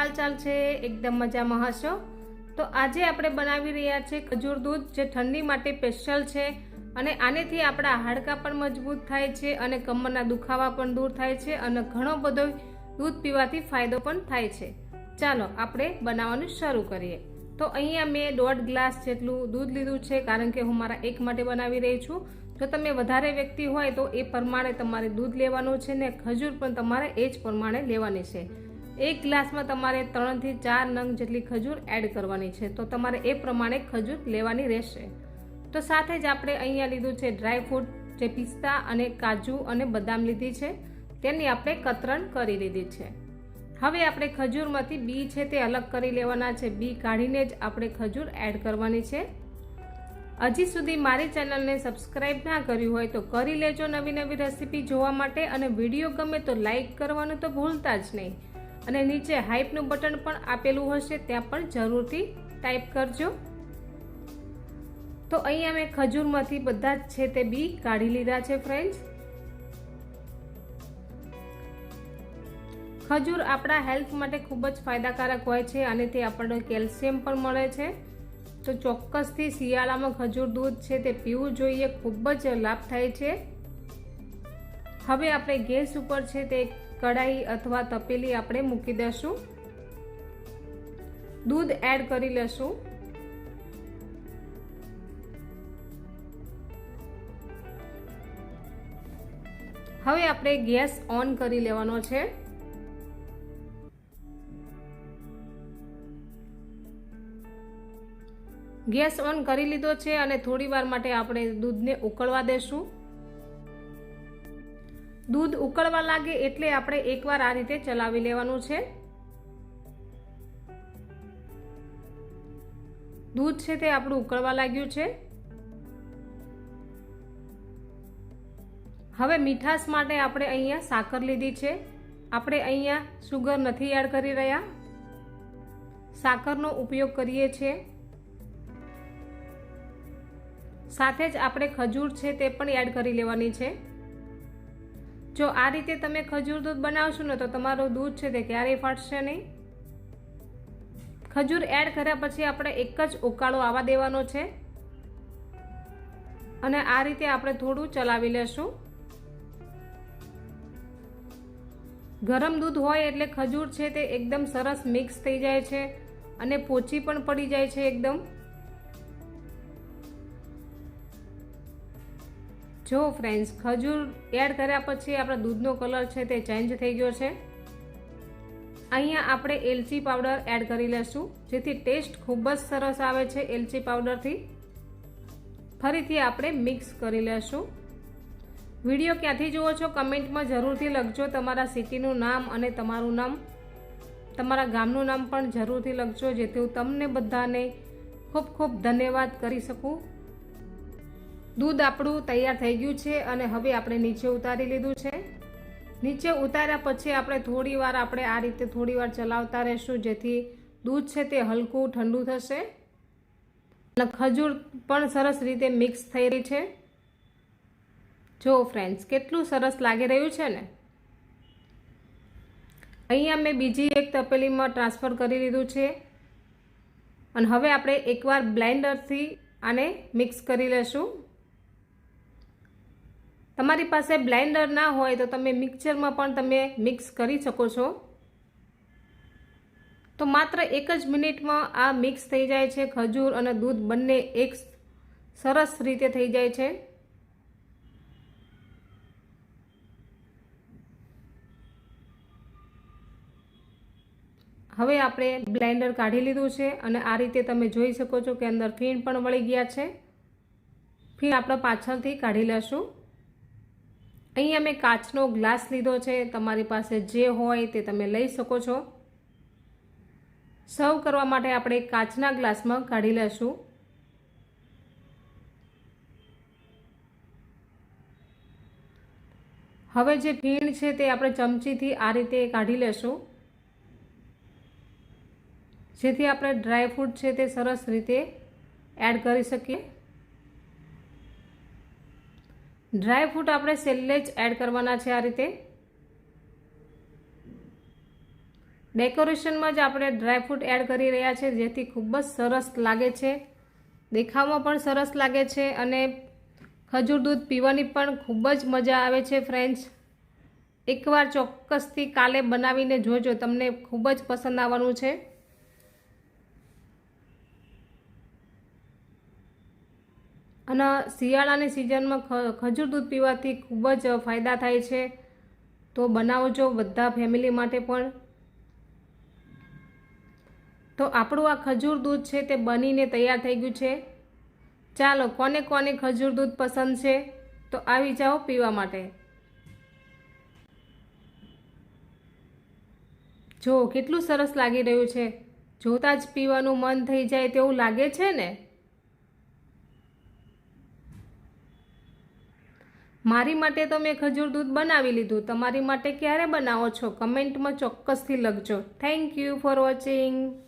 हालचाल छे? एकदम मजामां हशो। तो आजे आपणे बनावी रह्या छे खजूर दूध, जे ठंडी माटे स्पेशल छे અને આનેથી આપણા હાડકા પણ મજબૂત થાય છે અને કમરના દુખાવા પણ દૂર થાય છે અને ઘણો બધો દૂધ પીવાથી ફાયદો પણ થાય છે। ચાલો આપણે બનાવવાનું શરૂ કરીએ। તો અહીંયા મેં 1.5 ગ્લાસ જેટલું દૂધ લીધું છે, કારણ કે હું મારા એક માટે બનાવી રહી છું। જો તમે વધારે વ્યક્તિ હોય તો એ પ્રમાણે તમારે દૂધ લેવાનું છે ને ખજૂર પણ તમારે એ જ પ્રમાણે લેવાની છે। એક ગ્લાસમાં તમારે 3 થી 4 નંગ જેટલી ખજૂર એડ કરવાની છે, તો તમારે એ પ્રમાણે ખજૂર લેવાની રહેશે। તો સાથે જ આપણે અહીંયા લીધું છે ડ્રાય ફ્રૂટ, જે પિસ્તા અને કાજુ અને બદામ લીધી છે, તેની આપણે કતરણ કરી લીધી છે। હવે આપણે ખજૂરમાંથી બી છે તે અલગ કરી લેવાના છે। બી કાઢીને જ આપણે ખજૂર એડ કરવાની છે। હજી સુધી મારી ચેનલને સબસ્ક્રાઈબ ના કર્યું હોય તો કરી લેજો નવી નવી રેસીપી જોવા માટે, અને વિડીયો ગમે તો લાઈક કરવાનું તો ભૂલતા જ નહીં, અને નીચે હાઈપનું બટન પણ આપેલું હશે, ત્યાં પણ જરૂરથી ટાઈપ કરજો। તો અહીંયા મેં ખજૂરમાંથી બધા જ છે તે બી કાઢી લીધા છે ફ્રેન્ડ્સ। ખજૂર આપણા હેલ્થ માટે ખૂબ જ ફાયદાકારક હોય છે અને તે આપણને કેલ્શિયમ પણ મળે છે। તો ચોક્કસથી શિયાળામાં ખજૂર દૂધ છે તે પીવું જોઈએ, ખૂબ જ લાભ થાય છે। હવે આપણે ગેસ ઉપર છે તે કઢાઈ અથવા તપેલી આપણે મૂકી દઈશું, દૂધ એડ કરી લેશું। હવે આપણે ગેસ ઓન કરી લેવાનો છે। ગેસ ઓન કરી લીધો છે અને થોડી વાર માટે આપણે દૂધને ઉકળવા દેશું। દૂધ ઉકળવા લાગે એટલે આપણે એકવાર આ રીતે ચલાવી લેવાનું છે। દૂધ છે તે આપણું ઉકળવા લાગ્યું છે। હવે મીઠાશ માટે આપણે અહીંયા સાકર લીધી છે। આપણે અહીંયા સુગર નથી એડ કરી રહ્યા, સાકરનો ઉપયોગ કરીએ છીએ। સાથે જ આપણે ખજૂર છે તે પણ એડ કરી લેવાની છે। જો આ રીતે તમે ખજૂર દૂધ બનાવશો ને તો તમારું દૂધ છે તે ક્યારેય ફાટશે નહીં। ખજૂર એડ કર્યા પછી આપણે એક જ ઉકાળો આવવા દેવાનો છે અને આ રીતે આપણે થોડું ચલાવી લેશું। ગરમ દૂધ હોય એટલે ખજૂર છે તે એકદમ સરસ મિક્સ થઈ જાય છે અને પોચી પણ પડી જાય છે એકદમ। જો ફ્રેન્ડ્સ, ખજૂર એડ કર્યા પછી આપણા દૂધનો કલર છે તે ચેન્જ થઈ ગયો છે। અહીંયા આપણે એલચી પાવડર એડ કરી લેશું, જેથી ટેસ્ટ ખૂબ જ સરસ આવે છે એલચી પાવડરથી। ફરીથી આપણે મિક્સ કરી લેશું। વિડીયો ક્યાંથી જુઓ છો કમેન્ટમાં જરૂરથી લખજો, તમારા સિટીનું નામ અને તમારું નામ, તમારા ગામનું નામ પણ જરૂરથી લખજો, જેથી હું તમને બધાને ખૂબ ખૂબ ધન્યવાદ કરી શકું। દૂધ આપણું તૈયાર થઈ ગયું છે અને હવે આપણે નીચે ઉતારી લીધું છે। નીચે ઉતાર્યા પછી આપણે થોડીવાર આપણે આ રીતે થોડીવાર ચલાવતા રહેશું, જેથી દૂધ છે તે હલકું ઠંડુ થશે અને ખજૂર પણ સરસ રીતે મિક્સ થઈ રહી છે। જો ફ્રેન્ડ્સ, કેટલું સરસ લાગી રહ્યું છે ને। અહીંયા મેં બીજી એક તપેલીમાં ટ્રાન્સફર કરી લીધું છે અને હવે આપણે એકવાર બ્લેન્ડરથી આને મિક્સ કરી લેશું। તમારી પાસે બ્લેન્ડર ના હોય તો તમે મિક્સરમાં પણ તમે મિક્સ કરી શકો છો। તો માત્ર 1 જ મિનિટમાં આ મિક્સ થઈ જાય છે, ખજૂર અને દૂધ બંને એક સરસ રીતે થઈ જાય છે। હવે આપણે બ્લેન્ડર કાઢી લીધું છે અને આ રીતે તમે જોઈ શકો છો કે અંદર ફીણ પણ વળી ગયા છે। ફીણ આપણે પાછળથી કાઢી લેશું। અહીંયા મેં કાચનો ગ્લાસ લીધો છે, તમારી પાસે જે હોય તે તમે લઈ શકો છો। સર્વ કરવા માટે આપણે કાચના ગ્લાસમાં કાઢી લેશું। હવે જે ફીણ છે તે આપણે ચમચીથી આ રીતે કાઢી લેશું, જેથી આપણે ડ્રાય ફ્રૂટ છે તે સરસ રીતે એડ કરી શકીએ। ડ્રાય ફ્રૂટ આપણે છેલ્લે જ એડ કરવાના છે। આ રીતે ડેકોરેશનમાં જ આપણે ડ્રાયફ્રૂટ એડ કરી રહ્યા છે, જેથી ખૂબ જ સરસ લાગે છે, દેખાવમાં પણ સરસ લાગે છે અને ખજૂર દૂધ પીવાની પણ ખૂબ જ મજા આવે છે ફ્રેન્ડ્સ. એકવાર ચોક્કસથી કાલે બનાવીને જોજો, તમને ખૂબ જ પસંદ આવવાનું છે. અને શિયાળાની સિઝનમાં ખજૂર દૂધ પીવાથી ખૂબ જ ફાયદા થાય છે, તો બનાવજો બધા ફેમિલી માટે પણ. તો આપણું આ ખજૂર દૂધ છે તે બનીને તૈયાર થઈ ગયું છે. ચાલો, કોને કોને ખજૂર દૂધ પસંદ છે તો આવી જાઓ પીવા માટે. જો કેટલું સરસ લાગી રહ્યું છે, જોતાં જ પીવાનું મન થઈ જાય તેવું લાગે છે ને. મારી માટે તો મેં ખજૂર દૂધ બનાવી લીધું, તમારી માટે ક્યારે બનાવો છો કમેન્ટમાં ચોક્કસથી લખજો. Thank you for watching.